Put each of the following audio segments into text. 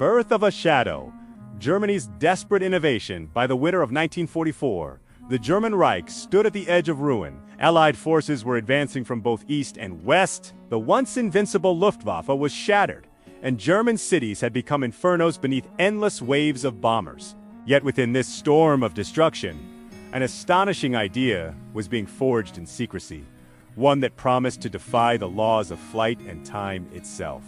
birth of a shadow. Germany's desperate innovation. By the winter of 1944, the German Reich stood at the edge of ruin. Allied forces were advancing from both east and west. The once invincible Luftwaffe was shattered, and German cities had become infernos beneath endless waves of bombers. Yet within this storm of destruction, an astonishing idea was being forged in secrecy, one that promised to defy the laws of flight and time itself.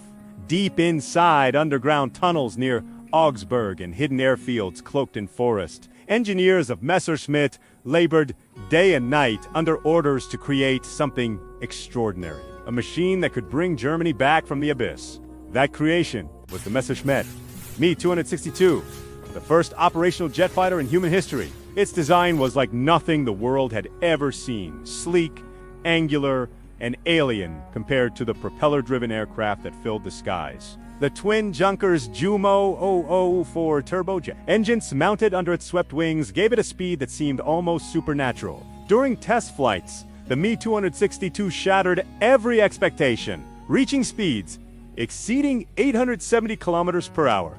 Deep inside underground tunnels near Augsburg and hidden airfields cloaked in forest, engineers of Messerschmitt labored day and night under orders to create something extraordinary, a machine that could bring Germany back from the abyss. That creation was the Messerschmitt Me 262, the first operational jet fighter in human history. Its design was like nothing the world had ever seen, sleek, angular, and alien compared to the propeller-driven aircraft that filled the skies. The twin Junkers Jumo 004 turbojet engines mounted under its swept wings gave it a speed that seemed almost supernatural. During test flights, the Me 262 shattered every expectation, reaching speeds exceeding 870 kilometers per hour,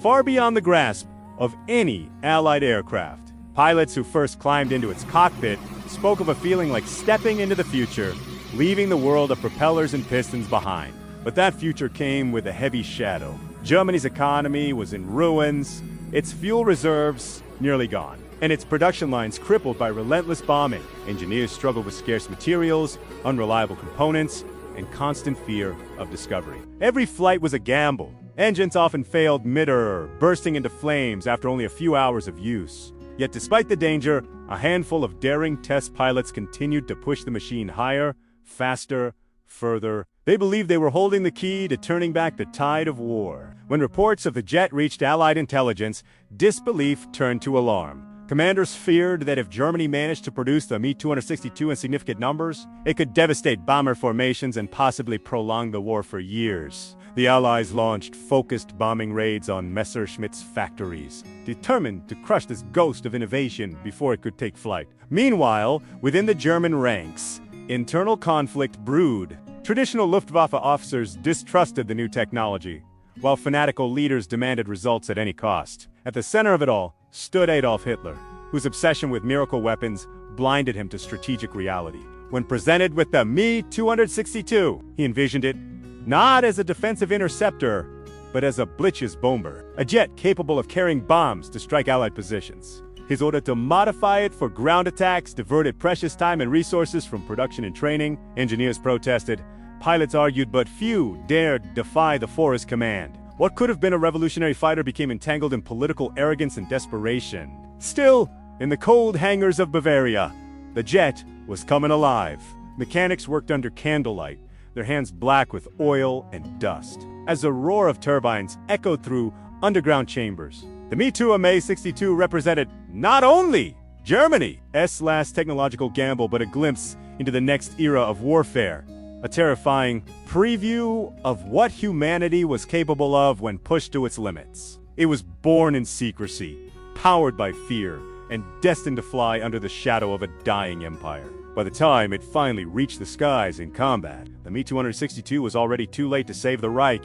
far beyond the grasp of any Allied aircraft. Pilots who first climbed into its cockpit spoke of a feeling like stepping into the future, leaving the world of propellers and pistons behind. But that future came with a heavy shadow. Germany's economy was in ruins, its fuel reserves nearly gone, and its production lines crippled by relentless bombing. Engineers struggled with scarce materials, unreliable components, and constant fear of discovery. Every flight was a gamble. Engines often failed mid-air, bursting into flames after only a few hours of use. Yet despite the danger, a handful of daring test pilots continued to push the machine higher, faster, further. They believed they were holding the key to turning back the tide of war. When reports of the jet reached Allied intelligence, disbelief turned to alarm. Commanders feared that if Germany managed to produce the Me-262 in significant numbers, it could devastate bomber formations and possibly prolong the war for years. The Allies launched focused bombing raids on Messerschmitt's factories, determined to crush this ghost of innovation before it could take flight. Meanwhile, within the German ranks, internal conflict brewed. Traditional Luftwaffe officers distrusted the new technology, while fanatical leaders demanded results at any cost. At the center of it all stood Adolf Hitler, whose obsession with miracle weapons blinded him to strategic reality. When presented with the Me-262, he envisioned it not as a defensive interceptor, but as a Blitzbomber, a jet capable of carrying bombs to strike Allied positions. His order to modify it for ground attacks diverted precious time and resources from production and training. Engineers protested, pilots argued, but few dared defy the forest command. What could have been a revolutionary fighter became entangled in political arrogance and desperation. Still, in the cold hangars of Bavaria, the jet was coming alive. Mechanics worked under candlelight, their hands black with oil and dust, as a roar of turbines echoed through underground chambers. The Me-262 represented not only Germany's last technological gamble, but a glimpse into the next era of warfare, a terrifying preview of what humanity was capable of when pushed to its limits. It was born in secrecy, powered by fear, and destined to fly under the shadow of a dying empire. By the time it finally reached the skies in combat, the Me-262 was already too late to save the Reich.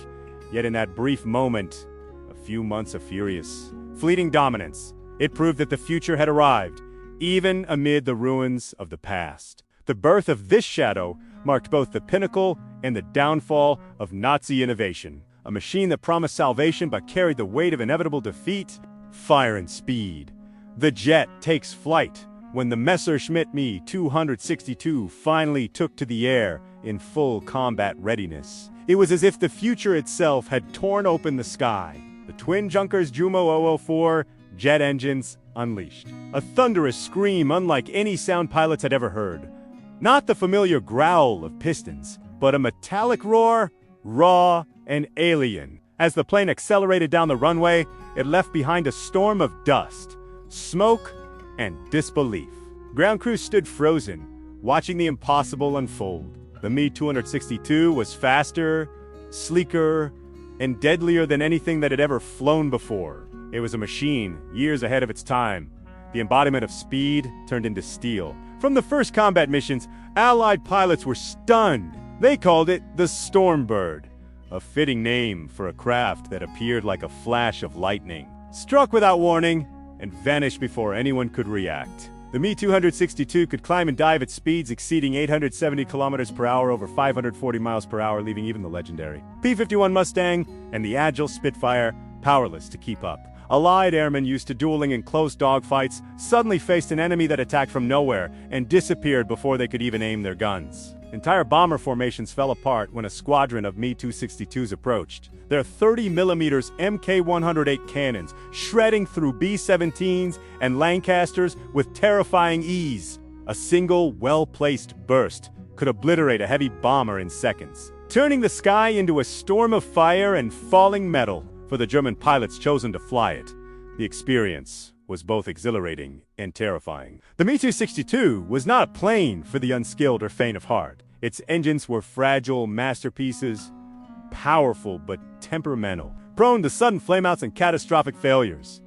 Yet in that brief moment, a few months of furious, fleeting dominance, it proved that the future had arrived, even amid the ruins of the past. The birth of this shadow marked both the pinnacle and the downfall of Nazi innovation, a machine that promised salvation but carried the weight of inevitable defeat. Fire and speed. The jet takes flight when the Messerschmitt Me 262 finally took to the air in full combat readiness. It was as if the future itself had torn open the sky. The twin Junkers Jumo 004 jet engines unleashed. A thunderous scream unlike any sound pilots had ever heard. Not the familiar growl of pistons, but a metallic roar, raw and alien. As the plane accelerated down the runway, it left behind a storm of dust, smoke, and disbelief. Ground crews stood frozen, watching the impossible unfold. The Me-262 was faster, sleeker, and deadlier than anything that had ever flown before. It was a machine, years ahead of its time, the embodiment of speed turned into steel. From the first combat missions, Allied pilots were stunned. They called it the Stormbird, a fitting name for a craft that appeared like a flash of lightning, struck without warning, and vanished before anyone could react. The Me-262 could climb and dive at speeds exceeding 870 kilometers per hour over 540 miles per hour, leaving even the legendary P-51 Mustang and the agile Spitfire powerless to keep up. Allied airmen used to dueling in close dogfights suddenly faced an enemy that attacked from nowhere and disappeared before they could even aim their guns. Entire bomber formations fell apart when a squadron of Me-262s approached, their 30mm Mk-108 cannons shredding through B-17s and Lancasters with terrifying ease. A single, well-placed burst could obliterate a heavy bomber in seconds, turning the sky into a storm of fire and falling metal for the German pilots chosen to fly it. The experience was both exhilarating and terrifying. The Me-262 was not a plane for the unskilled or faint of heart. Its engines were fragile masterpieces, powerful but temperamental, prone to sudden flameouts and catastrophic failures.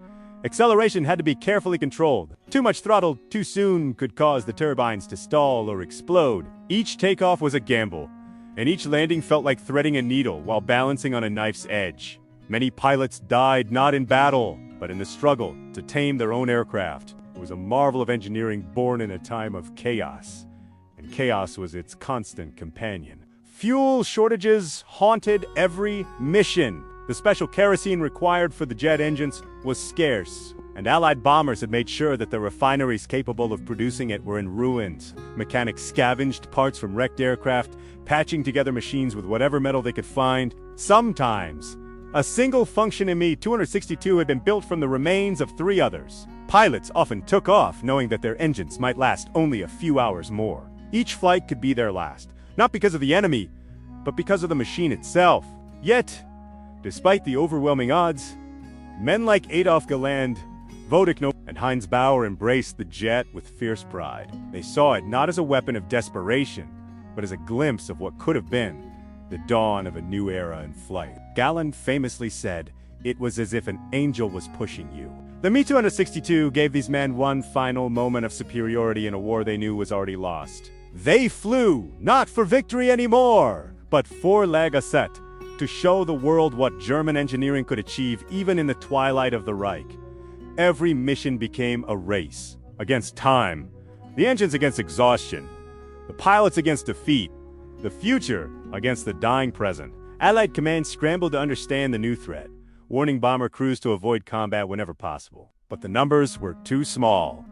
Acceleration had to be carefully controlled. Too much throttle too soon could cause the turbines to stall or explode. Each takeoff was a gamble, and each landing felt like threading a needle while balancing on a knife's edge. Many pilots died not in battle, but in the struggle to tame their own aircraft. It was a marvel of engineering born in a time of chaos, and chaos was its constant companion. Fuel shortages haunted every mission. The special kerosene required for the jet engines was scarce, and Allied bombers had made sure that the refineries capable of producing it were in ruins. Mechanics scavenged parts from wrecked aircraft, patching together machines with whatever metal they could find. Sometimes, a single functioning Me-262 had been built from the remains of 3 others. Pilots often took off knowing that their engines might last only a few hours more. Each flight could be their last, not because of the enemy, but because of the machine itself. Yet, despite the overwhelming odds, men like Adolf Galland, Vodicno, and Heinz Bauer embraced the jet with fierce pride. They saw it not as a weapon of desperation, but as a glimpse of what could have been the dawn of a new era in flight. Galland famously said, "It was as if an angel was pushing you." The Me-262 gave these men one final moment of superiority in a war they knew was already lost. They flew, not for victory anymore, but for legacy, to show the world what German engineering could achieve even in the twilight of the Reich. Every mission became a race against time, the engines against exhaustion, the pilots against defeat, the future against the dying present. Allied commands scrambled to understand the new threat, warning bomber crews to avoid combat whenever possible. But the numbers were too small,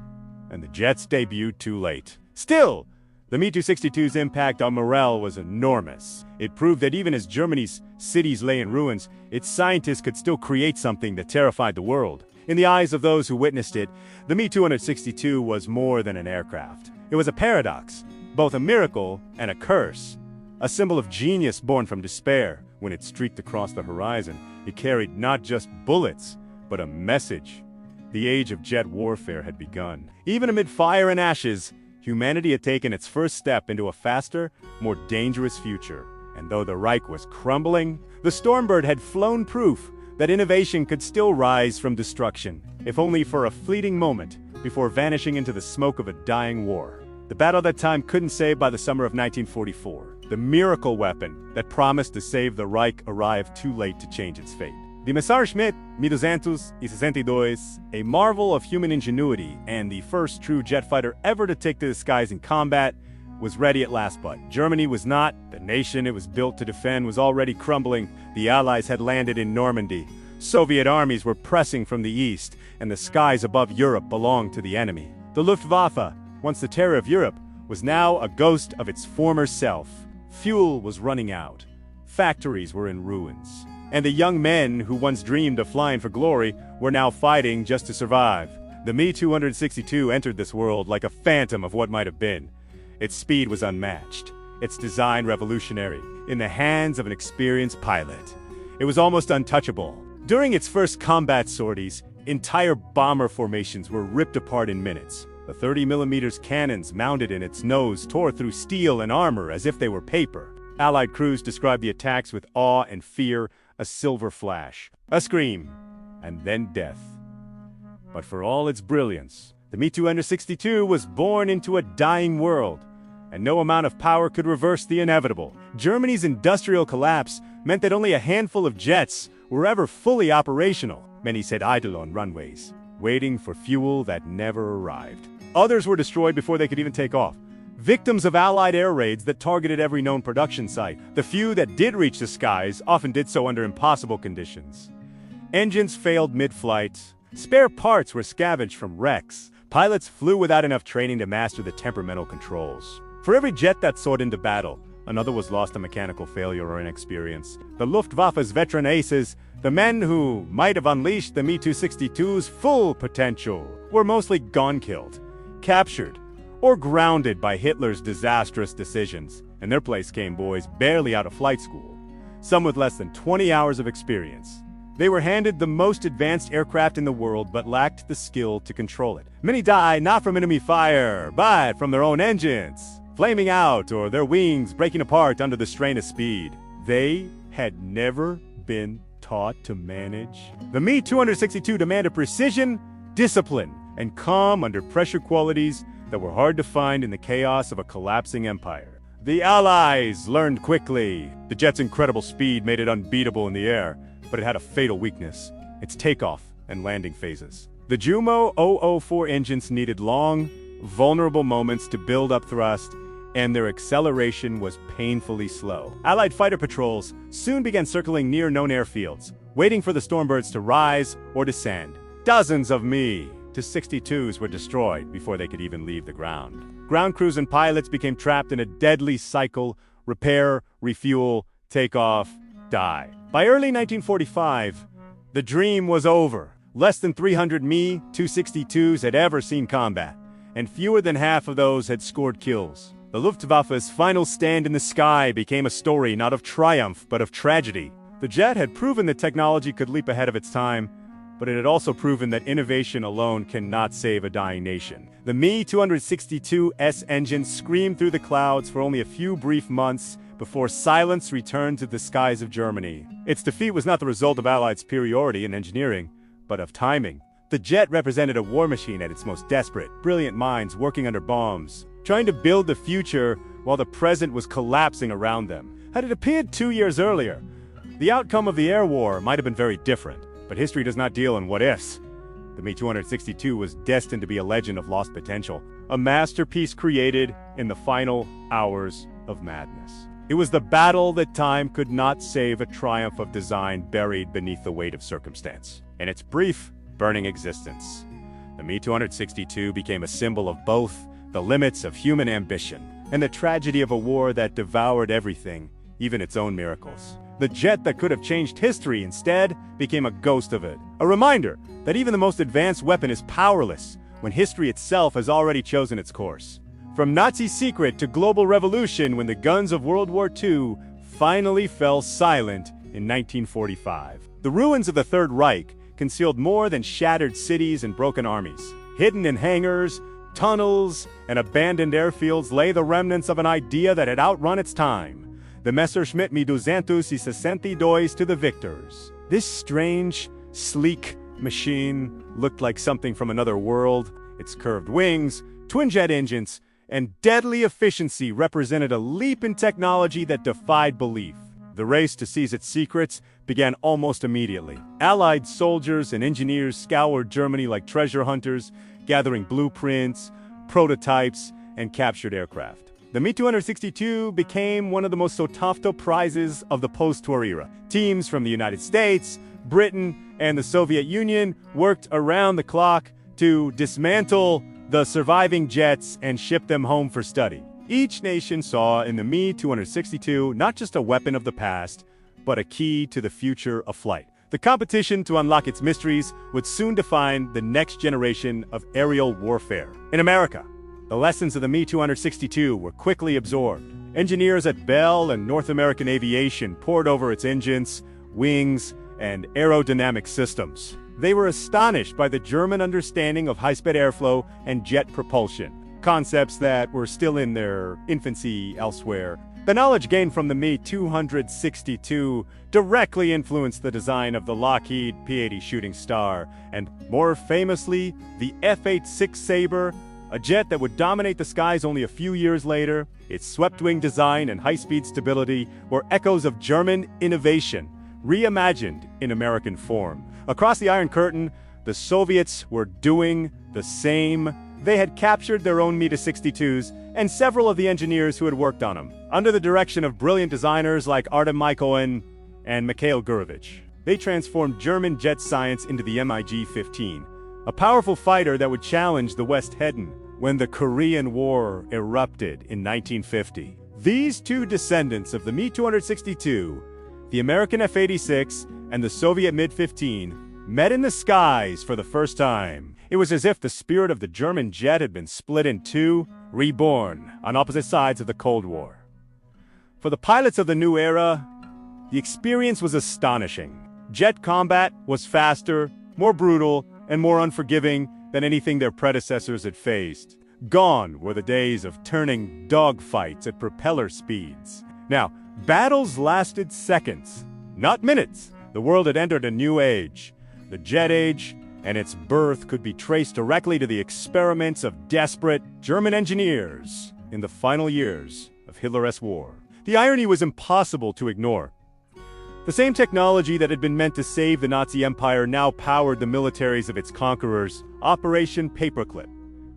and the jets debuted too late. Still, the Me-262's impact on morale was enormous. It proved that even as Germany's cities lay in ruins, its scientists could still create something that terrified the world. In the eyes of those who witnessed it, the Me-262 was more than an aircraft. It was a paradox, both a miracle and a curse. A symbol of genius born from despair. When it streaked across the horizon, it carried not just bullets, but a message. The age of jet warfare had begun. Even amid fire and ashes, humanity had taken its first step into a faster, more dangerous future. And though the Reich was crumbling, the Stormbird had flown proof that innovation could still rise from destruction, if only for a fleeting moment, before vanishing into the smoke of a dying war. The battle that time couldn't save by the summer of 1944. The miracle weapon that promised to save the Reich arrived too late to change its fate. The Messerschmitt Me 262, a marvel of human ingenuity and the first true jet fighter ever to take to the skies in combat, was ready at last. But Germany was not. The nation it was built to defend was already crumbling. The Allies had landed in Normandy. Soviet armies were pressing from the east, and the skies above Europe belonged to the enemy. The Luftwaffe, once the terror of Europe, was now a ghost of its former self. Fuel was running out. Factories were in ruins. And the young men who once dreamed of flying for glory were now fighting just to survive. The Me-262 entered this world like a phantom of what might have been. Its speed was unmatched, its design revolutionary, in the hands of an experienced pilot. It was almost untouchable. During its first combat sorties, entire bomber formations were ripped apart in minutes. The 30mm cannons mounted in its nose tore through steel and armor as if they were paper. Allied crews described the attacks with awe and fear, a silver flash, a scream, and then death. But for all its brilliance, the Me-262 was born into a dying world, and no amount of power could reverse the inevitable. Germany's industrial collapse meant that only a handful of jets were ever fully operational. Many sat idle on runways, waiting for fuel that never arrived. Others were destroyed before they could even take off, victims of Allied air raids that targeted every known production site. The few that did reach the skies often did so under impossible conditions. Engines failed mid-flight, spare parts were scavenged from wrecks, pilots flew without enough training to master the temperamental controls. For every jet that soared into battle, another was lost to mechanical failure or inexperience. The Luftwaffe's veteran aces, the men who might have unleashed the Me-262's full potential, were mostly gone-killed, captured, or grounded by Hitler's disastrous decisions. In their place came boys barely out of flight school, some with less than 20 hours of experience. They were handed the most advanced aircraft in the world but lacked the skill to control it. Many died not from enemy fire, but from their own engines, flaming out or their wings breaking apart under the strain of speed. They had never been taught to manage. The Me-262 demanded precision, discipline, and calm under pressure qualities that were hard to find in the chaos of a collapsing empire. The Allies learned quickly. The jet's incredible speed made it unbeatable in the air, but it had a fatal weakness: its takeoff and landing phases. The Jumo 004 engines needed long, vulnerable moments to build up thrust, and their acceleration was painfully slow. Allied fighter patrols soon began circling near known airfields, waiting for the Stormbirds to rise or descend. Dozens of Me-262s were destroyed before they could even leave the ground. Ground crews and pilots became trapped in a deadly cycle: repair, refuel, take off, die. By early 1945, the dream was over. Less than 300 Me-262s had ever seen combat, and fewer than half of those had scored kills. The Luftwaffe's final stand in the sky became a story not of triumph, but of tragedy. The jet had proven that technology could leap ahead of its time, but it had also proven that innovation alone cannot save a dying nation. The Me-262's engine screamed through the clouds for only a few brief months before silence returned to the skies of Germany. Its defeat was not the result of Allied superiority in engineering, but of timing. The jet represented a war machine at its most desperate, brilliant minds working under bombs, trying to build the future while the present was collapsing around them. Had it appeared 2 years earlier, the outcome of the air war might have been very different, but history does not deal in what-ifs. The Me-262 was destined to be a legend of lost potential, a masterpiece created in the final hours of madness. It was the battle that time could not save, a triumph of design buried beneath the weight of circumstance. In its brief, burning existence, the Me-262 became a symbol of both the limits of human ambition and the tragedy of a war that devoured everything, even its own miracles. The jet that could have changed history instead became a ghost of it, a reminder that even the most advanced weapon is powerless when history itself has already chosen its course. From Nazi secret to global revolution, when the guns of World War II finally fell silent in 1945. The ruins of the Third Reich concealed more than shattered cities and broken armies. Hidden in hangars, tunnels, and abandoned airfields lay the remnants of an idea that had outrun its time: the Messerschmitt Me 262 to the victors. This strange, sleek machine looked like something from another world. Its curved wings, twin-jet engines, and deadly efficiency represented a leap in technology that defied belief. The race to seize its secrets began almost immediately. Allied soldiers and engineers scoured Germany like treasure hunters, gathering blueprints, prototypes, and captured aircraft. The Me-262 became one of the most sought-after prizes of the post-war era. Teams from the United States, Britain, and the Soviet Union worked around the clock to dismantle the surviving jets and ship them home for study. Each nation saw in the Me-262 not just a weapon of the past, but a key to the future of flight. The competition to unlock its mysteries would soon define the next generation of aerial warfare. In America, the lessons of the Me-262 were quickly absorbed. Engineers at Bell and North American Aviation pored over its engines, wings, and aerodynamic systems. They were astonished by the German understanding of high-speed airflow and jet propulsion, concepts that were still in their infancy elsewhere. The knowledge gained from the Me-262 directly influenced the design of the Lockheed P-80 Shooting Star, and more famously, the F-86 Sabre, A jet that would dominate the skies only a few years later, its swept-wing design and high-speed stability were echoes of German innovation, reimagined in American form. Across the Iron Curtain, the Soviets were doing the same. They had captured their own Me-62s and several of the engineers who had worked on them, under the direction of brilliant designers like Artem Mikoyan and Mikhail Gurevich. They transformed German jet science into the MiG-15, a powerful fighter that would challenge the West heading when the Korean War erupted in 1950. These two descendants of the Me-262, the American F-86 and the Soviet MiG-15, met in the skies for the first time. It was as if the spirit of the German jet had been split in two, reborn on opposite sides of the Cold War. For the pilots of the new era, the experience was astonishing. Jet combat was faster, more brutal, and more unforgiving than anything their predecessors had faced. Gone were the days of turning dogfights at propeller speeds. Now, battles lasted seconds, not minutes. The world had entered a new age. The jet age and its birth could be traced directly to the experiments of desperate German engineers in the final years of Hitler's war. The irony was impossible to ignore. The same technology that had been meant to save the Nazi Empire now powered the militaries of its conquerors. Operation Paperclip,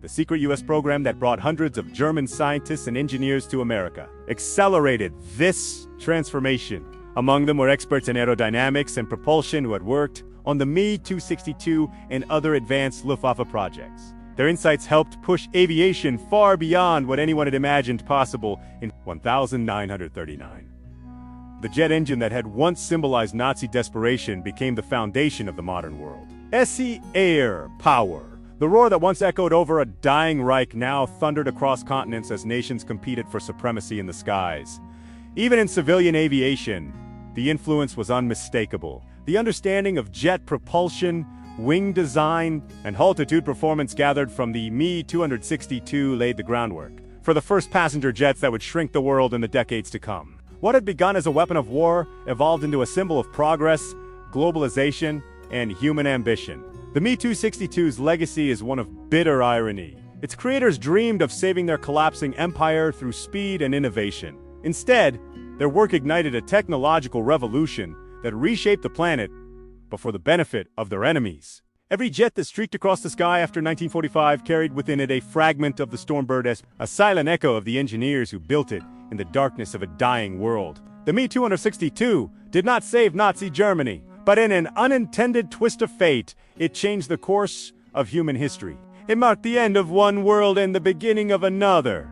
the secret U.S. program that brought hundreds of German scientists and engineers to America, accelerated this transformation. Among them were experts in aerodynamics and propulsion who had worked on the Me-262 and other advanced Luftwaffe projects. Their insights helped push aviation far beyond what anyone had imagined possible in 1939. The jet engine that had once symbolized Nazi desperation became the foundation of the modern world. SE air power. The roar that once echoed over a dying Reich now thundered across continents as nations competed for supremacy in the skies. Even in civilian aviation, the influence was unmistakable. The understanding of jet propulsion, wing design, and altitude performance gathered from the Me-262 laid the groundwork for the first passenger jets that would shrink the world in the decades to come. What had begun as a weapon of war evolved into a symbol of progress, globalization, and human ambition. The Me-262's legacy is one of bitter irony. Its creators dreamed of saving their collapsing empire through speed and innovation. Instead, their work ignited a technological revolution that reshaped the planet, but for the benefit of their enemies. Every jet that streaked across the sky after 1945 carried within it a fragment of the Stormbird, a silent echo of the engineers who built it in the darkness of a dying world. The Me-262 did not save Nazi Germany, but in an unintended twist of fate, it changed the course of human history. It marked the end of one world and the beginning of another.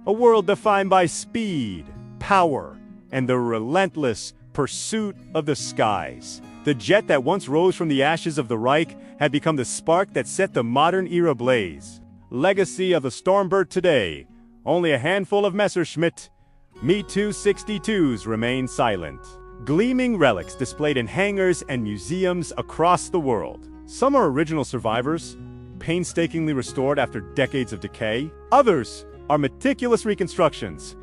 A world defined by speed, power, and the relentless pursuit of the skies. The jet that once rose from the ashes of the Reich had become the spark that set the modern era ablaze. Legacy of the Stormbird today. Only a handful of Messerschmitt Me-262s remain silent. Gleaming relics displayed in hangars and museums across the world. Some are original survivors, painstakingly restored after decades of decay. Others are meticulous reconstructions,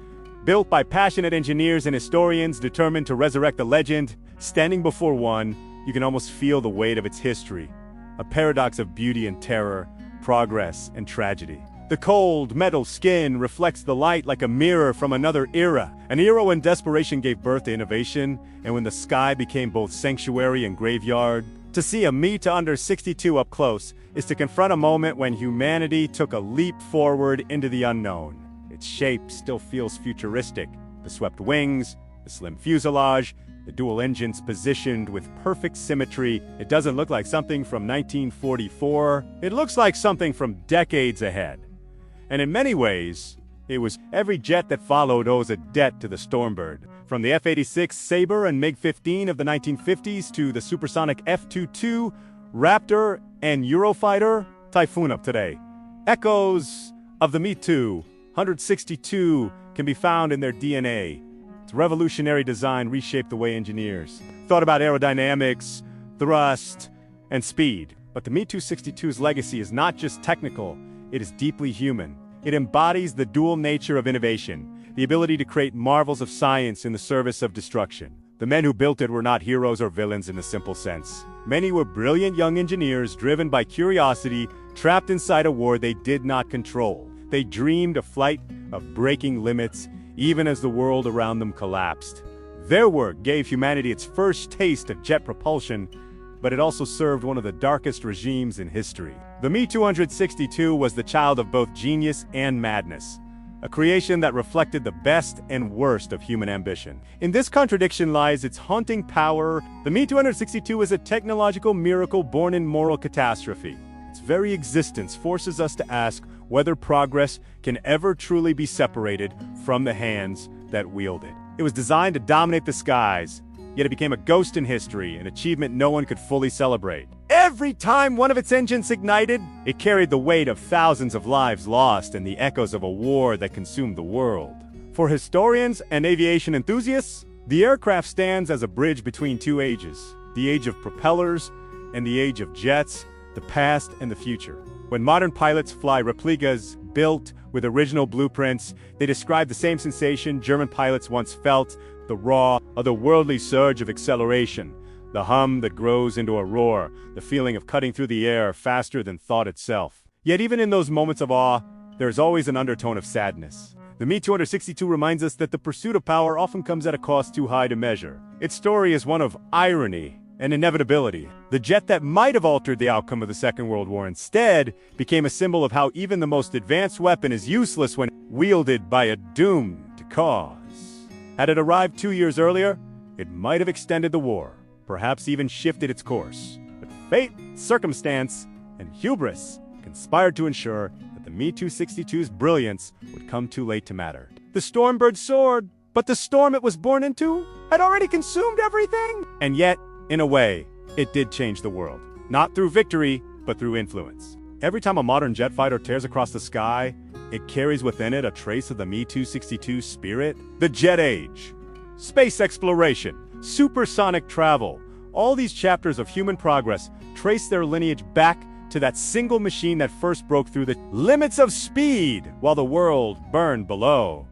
built by passionate engineers and historians determined to resurrect the legend. Standing before one, you can almost feel the weight of its history, a paradox of beauty and terror, progress and tragedy. The cold, metal skin reflects the light like a mirror from another era, an era when desperation gave birth to innovation, and when the sky became both sanctuary and graveyard. To see a Me-262 up close is to confront a moment when humanity took a leap forward into the unknown. Its shape still feels futuristic. The swept wings, the slim fuselage, the dual engines positioned with perfect symmetry. It doesn't look like something from 1944. It looks like something from decades ahead. And in many ways, it was every jet that followed owes a debt to the Stormbird. From the F-86 Sabre and MiG-15 of the 1950s to the supersonic F-22, Raptor, and Eurofighter Typhoon of today. Echoes of the Me-262 can be found in their DNA. Its revolutionary design reshaped the way engineers thought about aerodynamics, thrust, and speed. But the Me-262's legacy is not just technical, it is deeply human. It embodies the dual nature of innovation, the ability to create marvels of science in the service of destruction. The men who built it were not heroes or villains in the simple sense. Many were brilliant young engineers driven by curiosity, trapped inside a war they did not control. They dreamed of flight, of breaking limits, even as the world around them collapsed. Their work gave humanity its first taste of jet propulsion, but it also served one of the darkest regimes in history. The Me-262 was the child of both genius and madness, a creation that reflected the best and worst of human ambition. In this contradiction lies its haunting power. The Me-262 is a technological miracle born in moral catastrophe. Its very existence forces us to ask whether progress can ever truly be separated from the hands that wield it. It was designed to dominate the skies, yet it became a ghost in history, an achievement no one could fully celebrate. Every time one of its engines ignited, it carried the weight of thousands of lives lost and the echoes of a war that consumed the world. For historians and aviation enthusiasts, the aircraft stands as a bridge between two ages, the age of propellers and the age of jets, the past and the future. When modern pilots fly replicas built with original blueprints, they describe the same sensation German pilots once felt, the raw, otherworldly surge of acceleration, the hum that grows into a roar, the feeling of cutting through the air faster than thought itself. Yet even in those moments of awe, there is always an undertone of sadness. The Me-262 reminds us that the pursuit of power often comes at a cost too high to measure. Its story is one of irony and inevitability. The jet that might have altered the outcome of the Second World War instead became a symbol of how even the most advanced weapon is useless when wielded by a doomed cause. Had it arrived 2 years earlier, it might have extended the war, perhaps even shifted its course. But fate, circumstance, and hubris conspired to ensure that the Me-262's brilliance would come too late to matter. The Stormbird soared, but the storm it was born into had already consumed everything. And yet, in a way, it did change the world. Not through victory, but through influence. Every time a modern jet fighter tears across the sky, it carries within it a trace of the Me-262's spirit. The jet age, space exploration, supersonic travel, all these chapters of human progress trace their lineage back to that single machine that first broke through the limits of speed while the world burned below.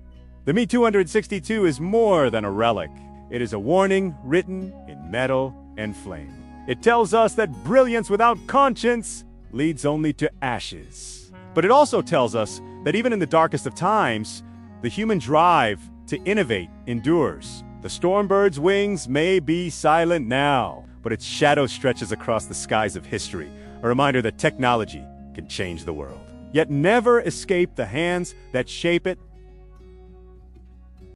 The Me-262 is more than a relic. It is a warning written in metal and flame. It tells us that brilliance without conscience leads only to ashes. But it also tells us that even in the darkest of times, the human drive to innovate endures. The Stormbird's wings may be silent now, but its shadow stretches across the skies of history, a reminder that technology can change the world, yet never escape the hands that shape it